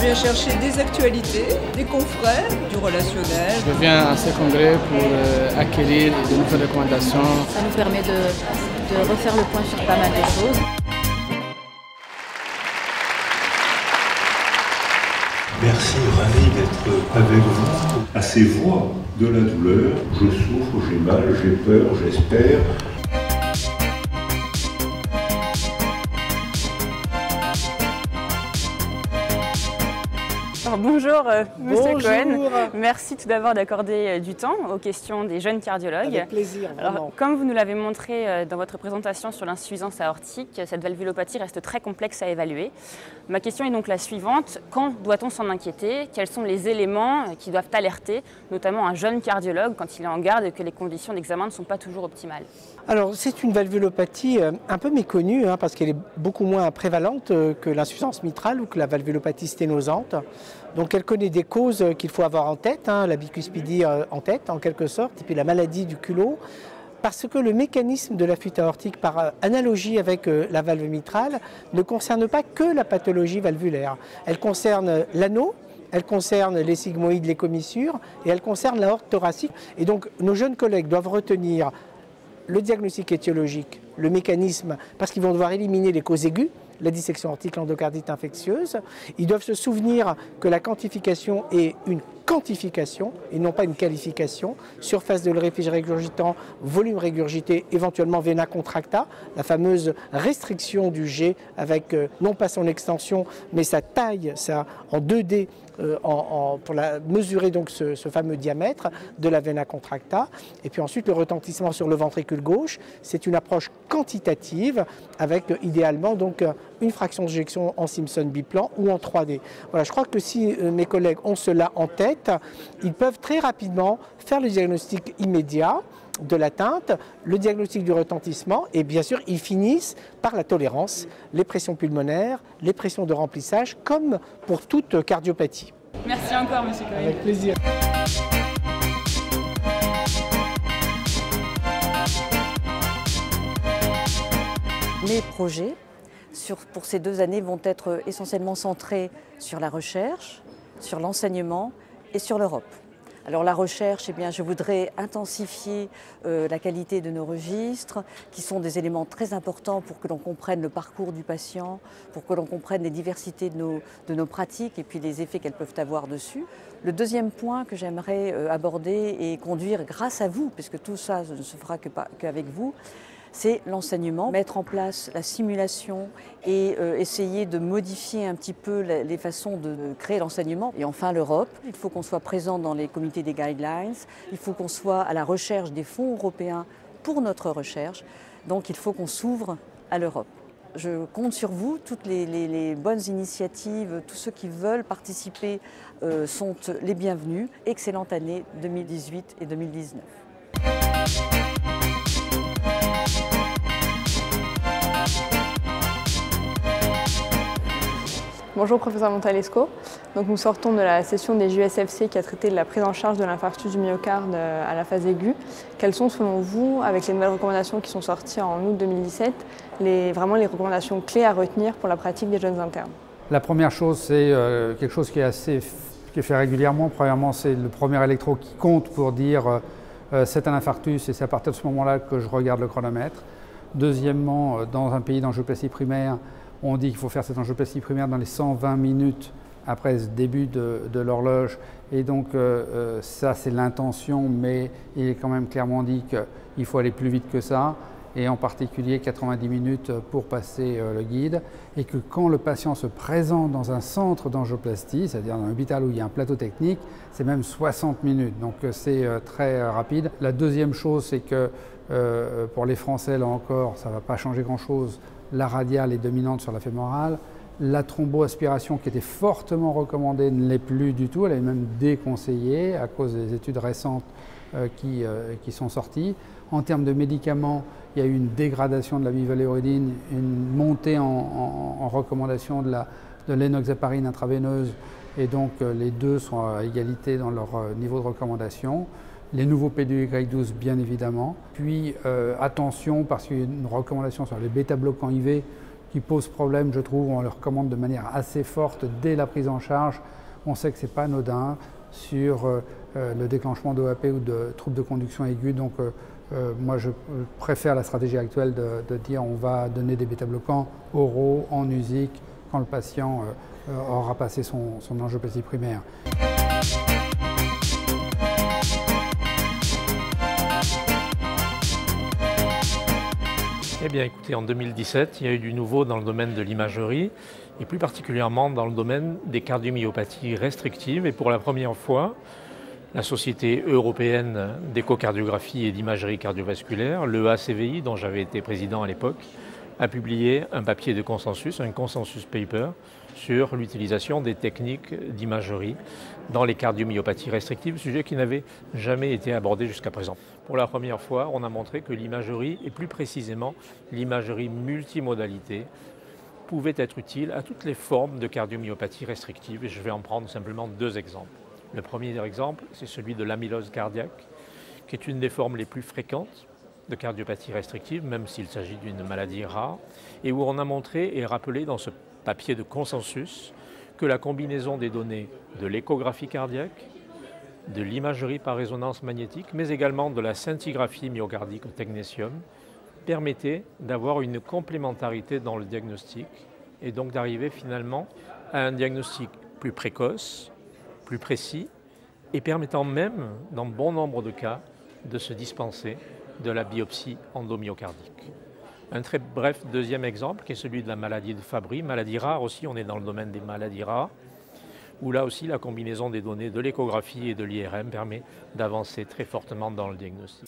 viens chercher des actualités, des confrères, du relationnel. Je viens à ce congrès pour acquérir de nouvelles recommandations. Ça nous permet de refaire le point sur pas mal de choses. Merci, ravi d'être avec vous. À ces voix de la douleur, je souffre, j'ai mal, j'ai peur, j'espère. Alors, bonjour Monsieur Cohen, merci tout d'abord d'accorder du temps aux questions des jeunes cardiologues. Avec plaisir. Alors, comme vous nous l'avez montré dans votre présentation sur l'insuffisance aortique, cette valvulopathie reste très complexe à évaluer. Ma question est donc la suivante, quand doit-on s'en inquiéter? Quels sont les éléments qui doivent alerter, notamment un jeune cardiologue quand il est en garde et que les conditions d'examen ne sont pas toujours optimales? Alors c'est une valvulopathie un peu méconnue parce qu'elle est beaucoup moins prévalente que l'insuffisance mitrale ou que la valvulopathie sténosante. Donc elle connaît des causes qu'il faut avoir en tête, la bicuspidie en tête en quelque sorte, et puis la maladie du culot. Parce que le mécanisme de la fuite aortique, par analogie avec la valve mitrale, ne concerne pas que la pathologie valvulaire. Elle concerne l'anneau, elle concerne les sigmoïdes, les commissures, et elle concerne l'aorte thoracique. Et donc nos jeunes collègues doivent retenir le diagnostic étiologique, le mécanisme, parce qu'ils vont devoir éliminer les causes aiguës, la dissection aortique, l'endocardite infectieuse. Ils doivent se souvenir que la quantification est une quantification et non pas une qualification. Surface de l'orifice régurgitant, volume régurgité, éventuellement vena contracta, la fameuse restriction du G avec non pas son extension mais sa taille, ça en 2D pour mesurer donc ce fameux diamètre de la vena contracta. Et puis ensuite le retentissement sur le ventricule gauche, c'est une approche quantitative avec idéalement donc une fraction d'éjection en Simpson biplan ou en 3D. Voilà, je crois que si mes collègues ont cela en tête, ils peuvent très rapidement faire le diagnostic immédiat de l'atteinte, le diagnostic du retentissement et bien sûr ils finissent par la tolérance, les pressions pulmonaires, les pressions de remplissage comme pour toute cardiopathie. Merci encore Monsieur Cohen. Avec plaisir. Mes projets pour ces 2 années vont être essentiellement centrés sur la recherche, sur l'enseignement et sur l'Europe. Alors la recherche, je voudrais intensifier la qualité de nos registres, qui sont des éléments très importants pour que l'on comprenne le parcours du patient, pour que l'on comprenne les diversités de nos pratiques et puis les effets qu'elles peuvent avoir dessus. Le deuxième point que j'aimerais aborder et conduire grâce à vous, puisque tout ça ne se fera qu'avec vous, c'est l'enseignement, mettre en place la simulation et essayer de modifier un petit peu les façons de créer l'enseignement. Et enfin l'Europe, il faut qu'on soit présent dans les comités des guidelines, il faut qu'on soit à la recherche des fonds européens pour notre recherche, donc il faut qu'on s'ouvre à l'Europe. Je compte sur vous, toutes les bonnes initiatives, tous ceux qui veulent participer sont les bienvenus. Excellente année 2018 et 2019. Bonjour professeur Montalesco. Donc nous sortons de la session des JUSFC qui a traité de la prise en charge de l'infarctus du myocarde à la phase aiguë. Quelles sont selon vous, avec les nouvelles recommandations qui sont sorties en août 2017, vraiment les recommandations clés à retenir pour la pratique des jeunes internes? La première chose, c'est quelque chose qui est fait régulièrement. Premièrement, c'est le premier électro qui compte pour dire c'est un infarctus et c'est à partir de ce moment-là que je regarde le chronomètre. Deuxièmement, dans un pays d'angioplastie primaire, on dit qu'il faut faire cette angioplastie primaire dans les 120 minutes après ce début de l'horloge. Et donc ça c'est l'intention, mais il est quand même clairement dit qu'il faut aller plus vite que ça, et en particulier 90 minutes pour passer le guide. Et que quand le patient se présente dans un centre d'angioplastie, c'est-à-dire dans un hôpital où il y a un plateau technique, c'est même 60 minutes, donc c'est très rapide. La deuxième chose, c'est que pour les Français, là encore, ça ne va pas changer grand-chose. La radiale est dominante sur la fémorale. La thromboaspiration qui était fortement recommandée ne l'est plus du tout, elle est même déconseillée à cause des études récentes qui sont sorties. En termes de médicaments, il y a eu une dégradation de la bivaleuridine, une montée en recommandation de l'enoxaparine intraveineuse, et donc les deux sont à égalité dans leur niveau de recommandation. Les nouveaux P2Y12 bien évidemment. Puis attention, parce qu'il y a une recommandation sur les bêta-bloquants IV qui posent problème, je trouve. On le recommande de manière assez forte dès la prise en charge. On sait que ce n'est pas anodin sur le déclenchement d'OAP ou de troubles de conduction aiguë. Donc moi je préfère la stratégie actuelle de dire on va donner des bêta-bloquants oraux en USIC quand le patient aura passé son angiopathie primaire. Eh bien écoutez, en 2017, il y a eu du nouveau dans le domaine de l'imagerie et plus particulièrement dans le domaine des cardiomyopathies restrictives. Et pour la première fois, la Société européenne d'échocardiographie et d'imagerie cardiovasculaire, l'EACVI, dont j'avais été président à l'époque, a publié un papier de consensus, un consensus paper, sur l'utilisation des techniques d'imagerie dans les cardiomyopathies restrictives, sujet qui n'avait jamais été abordé jusqu'à présent. Pour la première fois, on a montré que l'imagerie, et plus précisément l'imagerie multimodalité, pouvait être utile à toutes les formes de cardiomyopathie restrictive, et je vais en prendre simplement deux exemples. Le premier exemple, c'est celui de l'amylose cardiaque, qui est une des formes les plus fréquentes de cardiopathie restrictive, même s'il s'agit d'une maladie rare, et où on a montré et rappelé dans ce papier de consensus que la combinaison des données de l'échographie cardiaque, de l'imagerie par résonance magnétique, mais également de la scintigraphie myocardique au technétium, permettait d'avoir une complémentarité dans le diagnostic et donc d'arriver finalement à un diagnostic plus précoce, plus précis et permettant même, dans bon nombre de cas, de se dispenser de la biopsie endomyocardique. Un très bref deuxième exemple qui est celui de la maladie de Fabry, maladie rare aussi, on est dans le domaine des maladies rares, où là aussi la combinaison des données de l'échographie et de l'IRM permet d'avancer très fortement dans le diagnostic.